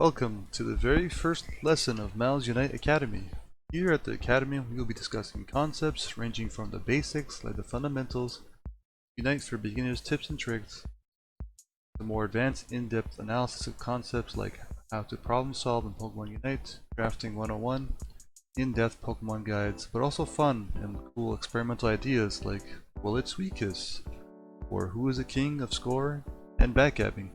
Welcome to the very first lesson of Mhal's Unite Academy. Here at the Academy, we will be discussing concepts ranging from the basics, like the fundamentals, Unite for beginners tips and tricks, the more advanced in-depth analysis of concepts like how to problem solve in Pokemon Unite, drafting 101, in-depth Pokemon guides, but also fun and cool experimental ideas like will it Suicune, or who is the king of score, and backcapping.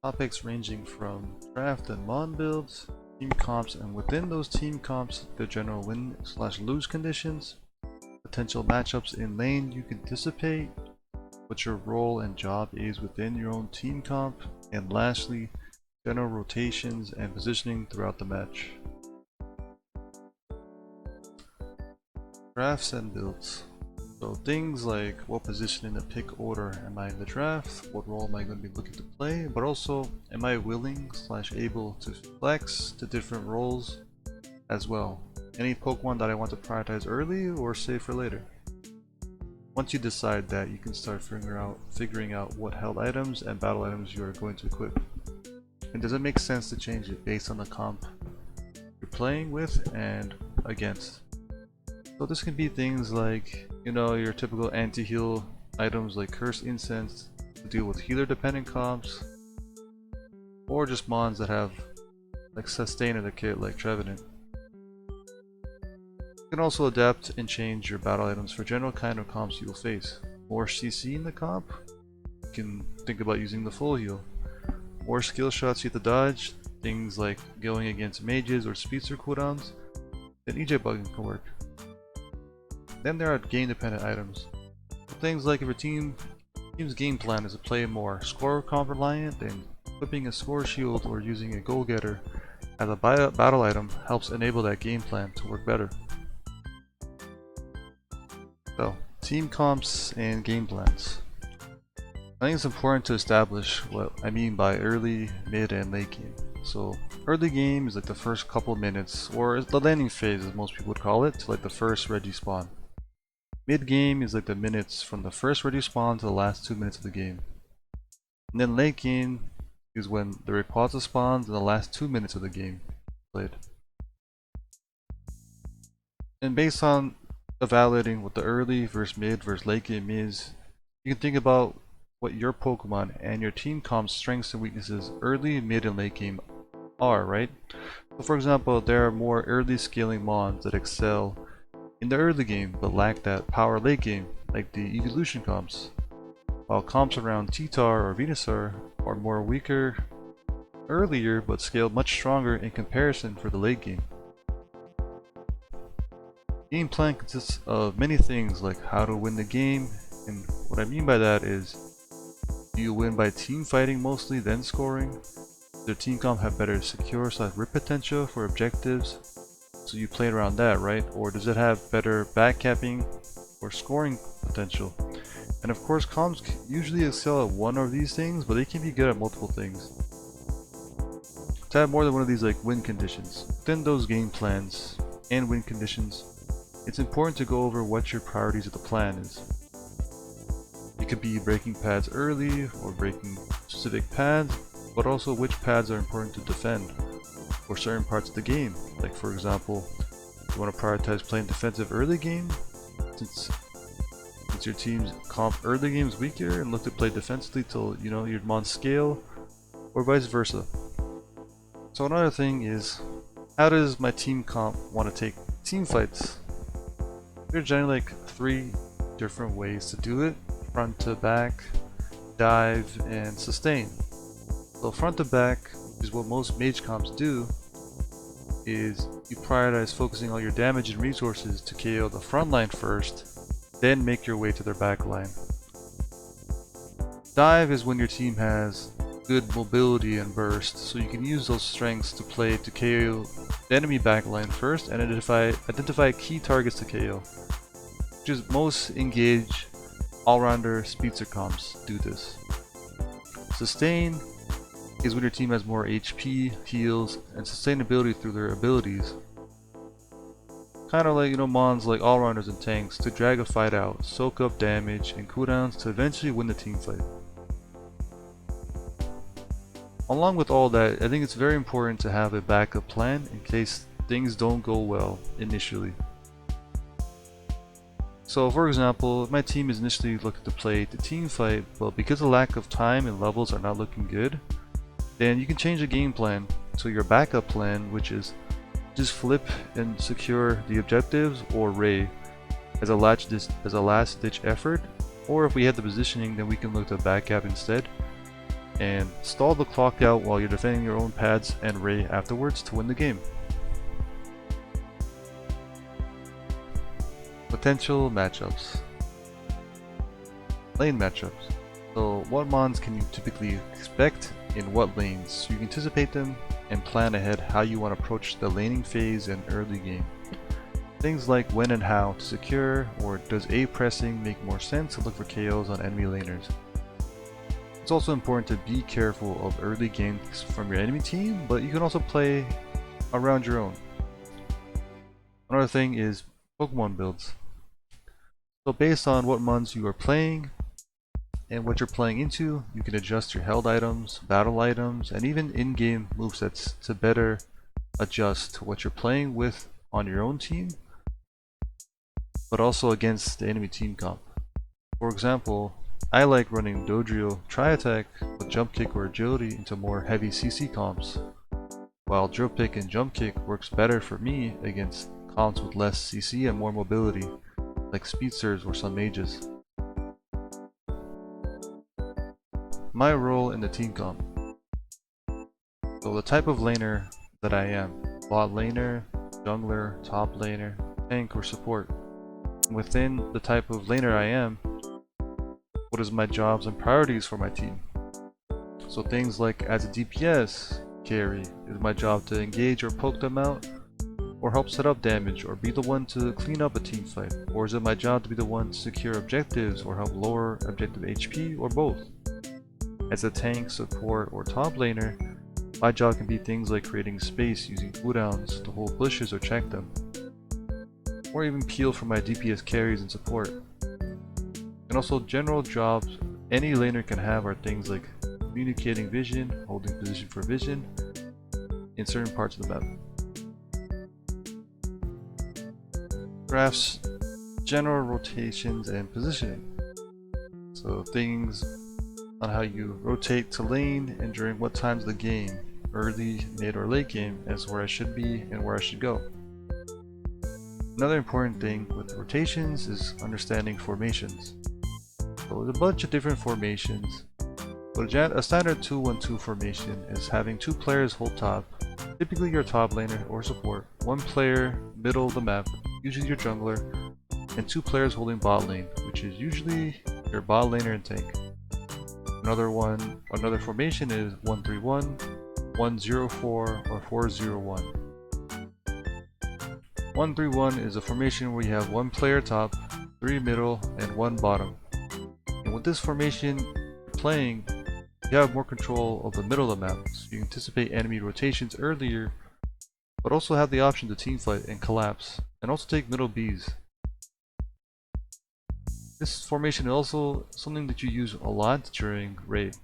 Topics ranging from draft and mon builds, team comps, and within those team comps, the general win/lose conditions, potential matchups in lane you can anticipate, what your role and job is within your own team comp, and lastly, general rotations and positioning throughout the match. Drafts and builds. So things like what position in the pick order am I in the draft, what role am I going to be looking to play, but also am I willing/able to flex to different roles as well. Any Pokemon that I want to prioritize early or save for later. Once you decide that, you can start figuring out what held items and battle items you are going to equip. And does it make sense to change it based on the comp you're playing with and against? So this can be things like, your typical anti-heal items like Cursed Incense to deal with healer dependent comps, or just mons that have like sustain in the kit like Trevenant. You can also adapt and change your battle items for general kind of comps you will face. More CC in the comp, you can think about using the full heal. More skill shots you have to dodge, things like going against mages or speedster cooldowns, then EJ bugging can work. Then there are game dependent items. Things like if your team's game plan is to play more score comp reliant, then equipping a score shield or using a goal getter as a battle item helps enable that game plan to work better. So, team comps and game plans. I think it's important to establish what I mean by early, mid, and late game. So early game is like the first couple minutes, or the landing phase as most people would call it, to like the first ready spawn. Mid game is like the minutes from the first ready spawn to the last 2 minutes of the game. And then late game is when the Rayquaza spawns in the last 2 minutes of the game played. And based on evaluating what the early versus mid versus late game is, you can think about what your Pokemon and your team comp's strengths and weaknesses early, mid, and late game are, right? So for example, there are more early scaling mons that excel in the early game but lack that power late game, like the evolution comps, while comps around T-Tar or Venusaur are more weaker earlier but scale much stronger in comparison for the late game. Game plan consists of many things like how to win the game, and what I mean by that is, do you win by team fighting mostly then scoring? Does your team comp have better secure/rip potential for objectives? So you play around that, right? Or does it have better backcapping or scoring potential? And of course, comps usually excel at one of these things, but they can be good at multiple things. To have more than one of these like win conditions, within those game plans and win conditions, it's important to go over what your priorities of the plan is. It could be breaking pads early or breaking specific pads, but also which pads are important to defend for certain parts of the game. Like for example, you want to prioritize playing defensive early game since your team's comp early game is weaker, and look to play defensively till your mon scale, or vice versa. So another thing is, how does my team comp want to take team fights? There are generally like 3 different ways to do it: front to back, dive, and sustain. So front to back is what most mage comps do, is you prioritize focusing all your damage and resources to KO the front line first, then make your way to their back line. Dive is when your team has good mobility and burst, so you can use those strengths to play to KO the enemy back line first and identify key targets to KO. Which is most engaged all-rounder speedster comps do this. Sustain is when your team has more HP, heals, and sustainability through their abilities. Kind of like, mons like all-rounders and tanks to drag a fight out, soak up damage and cooldowns to eventually win the team fight. along with all that, I think it's very important to have a backup plan in case things don't go well initially. So for example, if my team is initially looking to play the team fight, but because of lack of time and levels are not looking good, then you can change the game plan to your backup plan, which is just flip and secure the objectives or raid as a last ditch effort, or if we have the positioning, then we can look to backcap instead and stall the clock out while you're defending your own pads and raid afterwards to win the game. Potential matchups. Lane matchups. So what mons can you typically expect in what lanes, so you can anticipate them and plan ahead how you want to approach the laning phase and early game. Things like when and how to secure, or does A pressing make more sense to look for KOs on enemy laners. It's also important to be careful of early ganks from your enemy team, but you can also play around your own. Another thing is Pokemon builds. So based on what mons you are playing and what you're playing into, you can adjust your held items, battle items, and even in-game movesets to better adjust to what you're playing with on your own team, but also against the enemy team comp. For example, I like running Dodrio Tri-Attack with Jump Kick or Agility into more heavy CC comps, while Drill Pick and Jump Kick works better for me against comps with less CC and more mobility, like Speedsters or some mages. My role in the team comp. So the type of laner that I am: bot laner, jungler, top laner, tank, or support. Within the type of laner I am, what is my jobs and priorities for my team? So things like as a DPS carry, is my job to engage or poke them out, or help set up damage, or be the one to clean up a team fight? Or is it my job to be the one to secure objectives or help lower objective HP, or both? As a tank, support, or top laner, my job can be things like creating space using cooldowns to hold bushes or check them, or even peel for my DPS carries and support. And also general jobs any laner can have are things like communicating vision, holding position for vision in certain parts of the map. Graphs, general rotations and positioning. So things on how you rotate to lane and during what times of the game, early, mid, or late game, as where I should be and where I should go. Another important thing with rotations is understanding formations. So there's a bunch of different formations, but a standard 2-1-2 formation is having two players hold top, typically your top laner or support, one player middle of the map, usually your jungler, and two players holding bot lane, which is usually your bot laner and tank. Another formation is 1-3-1, 1-0-4, or 4-0-1. 1-3-1 is a formation where you have one player top, three middle, and one bottom. And with this formation you're playing, you have more control of the middle of the map, so you anticipate enemy rotations earlier, but also have the option to teamfight and collapse, and also take middle Bs. This formation is also something that you use a lot during raid.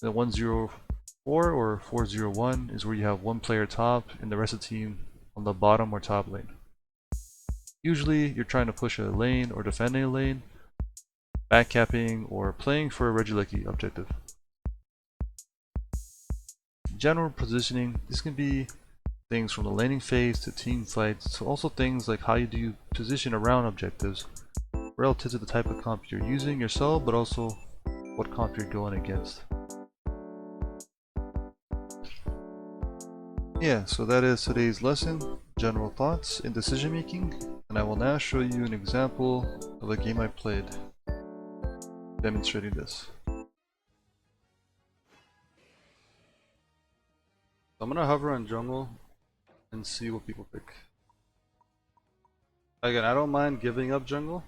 The 1-0-4 or 4-0-1 is where you have one player top and the rest of the team on the bottom or top lane. Usually you're trying to push a lane or defending a lane, backcapping, or playing for a Halinaqi objective. General positioning, this can be things from the laning phase to team fights to also things like how you do position around objectives relative to the type of comp you're using yourself, but also what comp you're going against. Yeah, so that is today's lesson, general thoughts in decision making, and I will now show you an example of a game I played demonstrating this. I'm gonna hover on jungle and see what people pick. Again, I don't mind giving up jungle.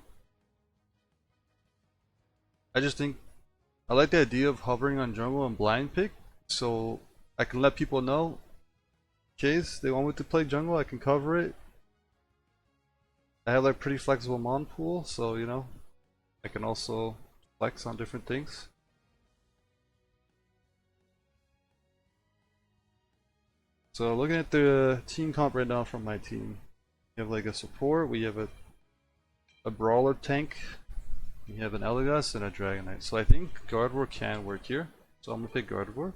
I just think I like the idea of hovering on jungle and blind pick, so I can let people know in case they want me to play jungle, I can cover it. I have like pretty flexible mon pool, so you know, I can also flex on different things. So looking at the team comp right now from my team, we have like a support, we have a brawler tank, we have an Elagos and a Dragonite. So I think Gardevoir can work here. So I'm gonna pick Gardevoir.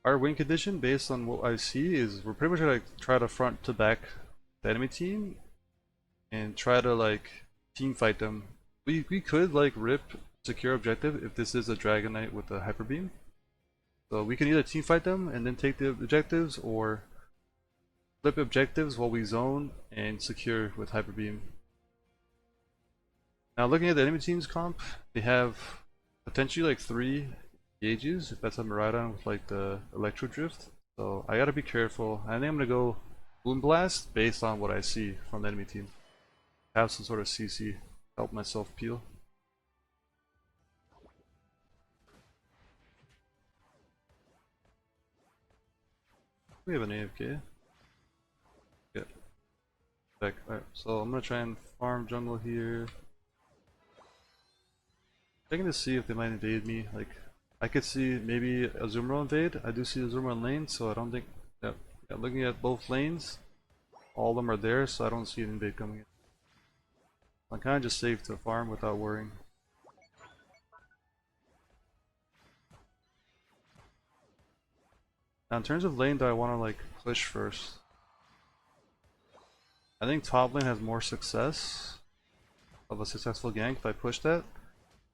Our win condition, based on what I see, is we're pretty much gonna try to front to back the enemy team and try to like team fight them. We could like rip secure objective if this is a Dragonite with a Hyper Beam. So we can either team fight them and then take the objectives, or flip objectives while we zone and secure with Hyper Beam. Now looking at the enemy team's comp, they have potentially like 3 gauges if that's a Miraidon with like the Electro Drift. So I gotta be careful. I think I'm gonna go Moonblast based on what I see from the enemy team. Have some sort of CC, help myself peel. We have an AFK. Yeah. Back. Alright, so I'm gonna try and farm jungle here. Checking to see if they might invade me. Like, I could see maybe a Azumarill invade. I do see Azumarill in lane, so I don't think. Yeah, looking at both lanes, all of them are there, so I don't see an invade coming in. I'm kind of just safe to farm without worrying. Now in terms of lane, do I want to like push first? I think top lane has more success of a successful gank if I push that,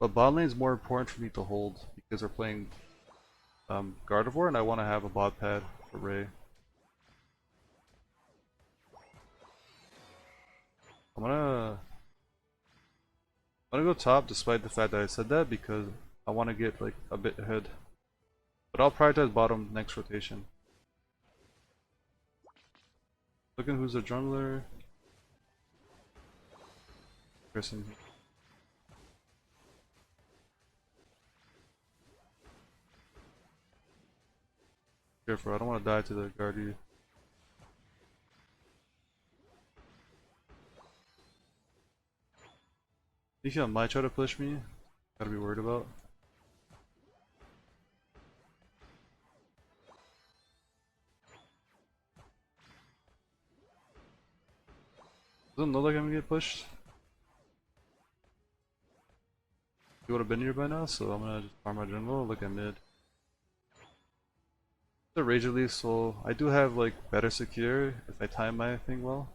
but bot lane is more important for me to hold because they're playing Gardevoir and I want to have a bot pad for Ray. I'm gonna go top despite the fact that I said that because I want to get like a bit ahead. But I'll prioritize bottom next rotation. Looking who's the jungler. Person. Careful, I don't want to die to the Guardian. Nikia might try to push me. Gotta be worried about. Doesn't look like I'm gonna get pushed. He would have been here by now, so I'm gonna just farm my jungle, look at mid. The Rage Release, so I do have like better secure if I time my thing well.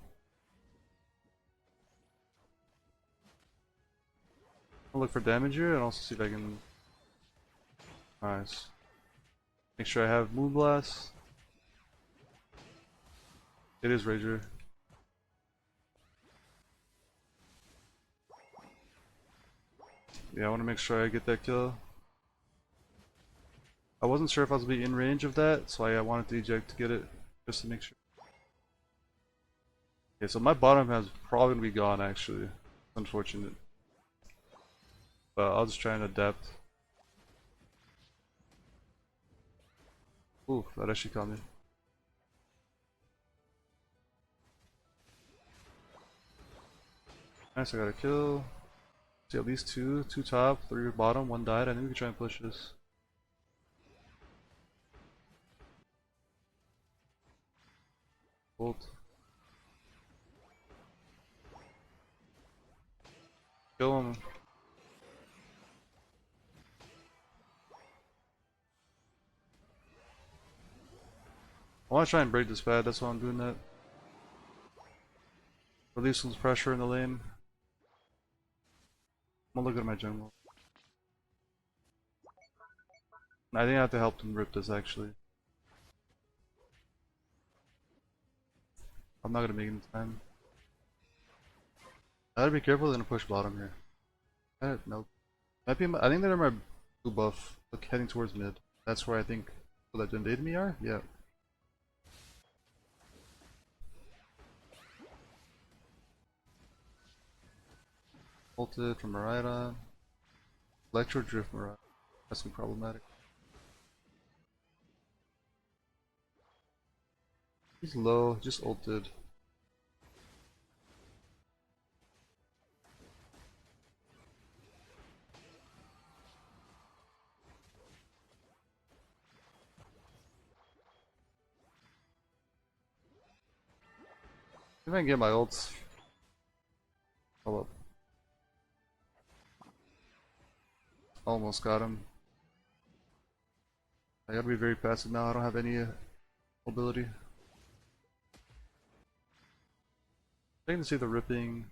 I'll look for damage here and also see if I can. Nice. Make sure I have Moonblast. It is Rager. Yeah, I want to make sure I get that kill. I wasn't sure if I was going to be in range of that, so I wanted to eject to get it, just to make sure. Okay, so my bottom has probably going to be gone actually. Unfortunate. But I'll just try and adapt. Ooh, that actually caught me. Nice, I got a kill. See, at least two top, 3 bottom, 1 died. I think we can try and push this. Ult. Kill him. I want to try and break this pad, that's why I'm doing that. Release some pressure in the lane. I'm gonna look at my jungle. I think I have to help them rip this actually. I'm not gonna make it in time. I gotta be careful, they're gonna push bottom here. No. Might be, I think they're my blue buff, look, heading towards mid. That's where I think people that invaded me are? Yeah. Ulted from Miraidon. Electro Drift Miraidon. That's some problematic. He's low, just ulted. If I can get my ults. Hold up. Almost got him. I gotta be very passive now. I don't have any mobility. I can see the ripping.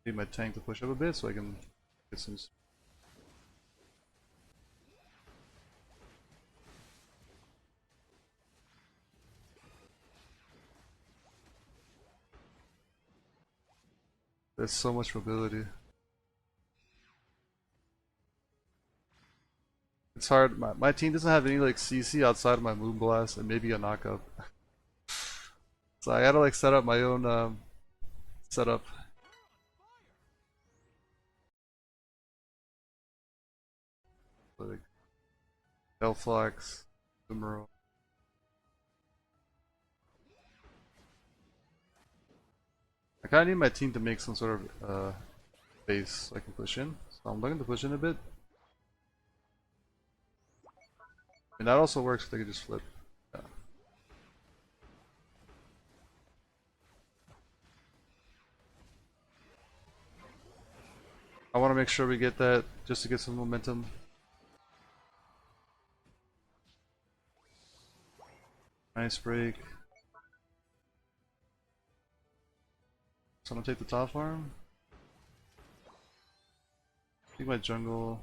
Need my tank to push up a bit so I can get some. There's so much mobility. It's hard. My team doesn't have any like CC outside of my Moonblast and maybe a knockup. So I gotta like set up my own setup. Like Delphox, Boomerang. I kinda need my team to make some sort of base so I can push in. So I'm looking to push in a bit. And that also works if they can just flip. Yeah. I want to make sure we get that just to get some momentum. Nice break. So I'm gonna take the top farm. Take my jungle.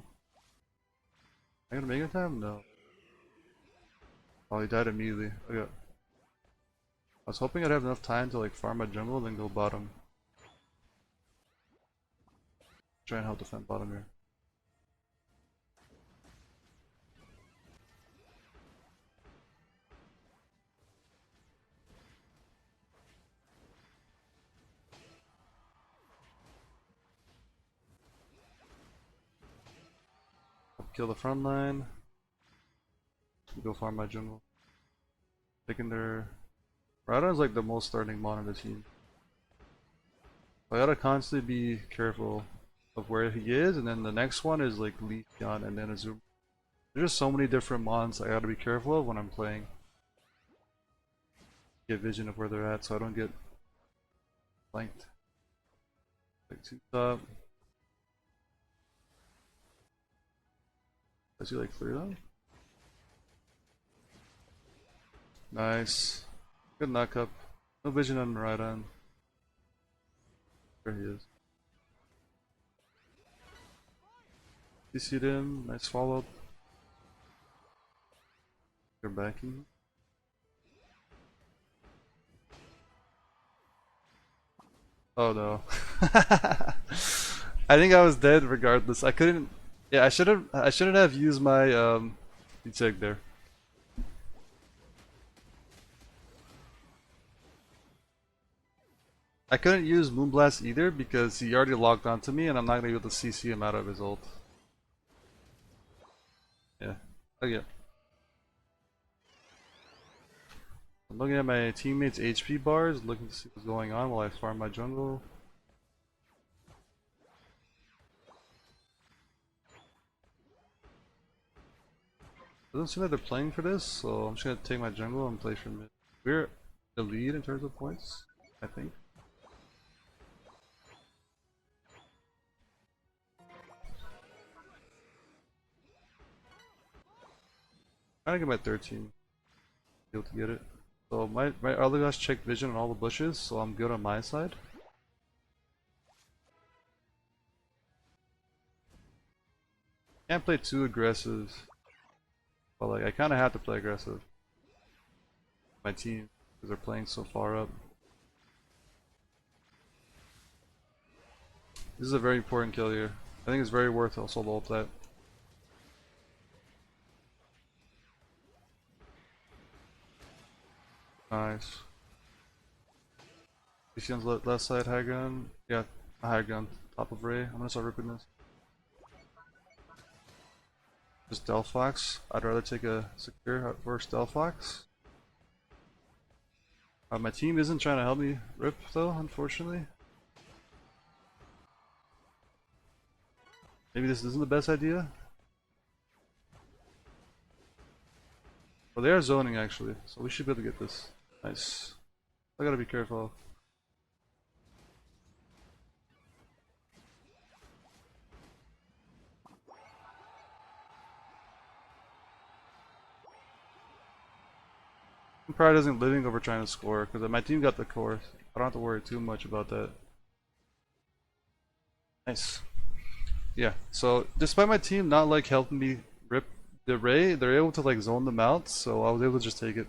Am I gonna make it time? No. Oh, he died immediately. Okay. I was hoping I'd have enough time to like farm my jungle and then go bottom. Try and help defend bottom here. Kill the front line. Go farm my jungle. Taking their... Radon's like the most starting mon on the team. I gotta constantly be careful of where he is, and then the next one is like Leafeon and then a Zoom. There's just so many different mons I gotta be careful of when I'm playing. Get vision of where they're at so I don't get flanked. Like two top. I see like three of them. Nice. Good knockup. No vision on Radon. There he is. CC'd him. Nice follow up. You're backing. Oh no. I think I was dead regardless. I couldn't. Yeah, I shouldn't have used my check there. I couldn't use Moonblast either because he already logged onto me and I'm not gonna be able to CC him out of his ult. Yeah. Okay. I'm looking at my teammates' HP bars, looking to see what's going on while I farm my jungle. Doesn't seem like they're playing for this, so I'm just gonna take my jungle and play for mid. We're the lead in terms of points, I think. I'm trying to get my 13. Be able to get it. So my other guys checked vision on all the bushes, so I'm good on my side. Can't play too aggressive, but like I kind of have to play aggressive. My team, because they're playing so far up. This is a very important kill here. I think it's very worth also the ult that. Nice. You see on the left side, high ground. Yeah, a high ground, top of Ray. I'm gonna start ripping this. Just Delphox. I'd rather take a secure versus Delphox. My team isn't trying to help me rip though, unfortunately. Maybe this isn't the best idea. Well, they are zoning actually, so we should be able to get this. Nice. I gotta be careful. Pride isn't living over trying to score because my team got the core. I don't have to worry too much about that. Nice. Yeah. So despite my team not like helping me rip the Ray, they're able to like zone them out. So I was able to just take it.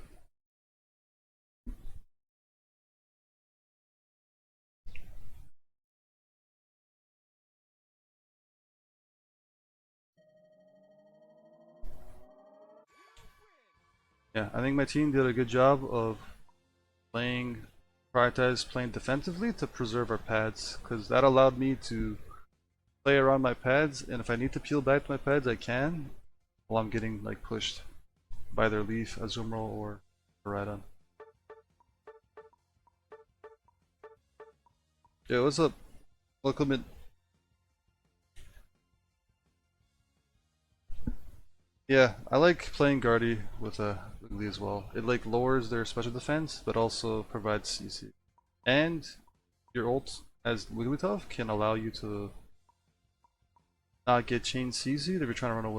Yeah, I think my team did a good job of prioritize playing defensively to preserve our pads, because that allowed me to play around my pads, and if I need to peel back to my pads, I can, while I'm getting like pushed by their Leaf, Azumarill, or Rhydon. Yeah, what's up? Welcome in. Yeah, I like playing Guardy with Wiggly as well. It like lowers their special defense, but also provides CC. And your ult as Wigglytuff can allow you to not get chain CC'd if you're trying to run away.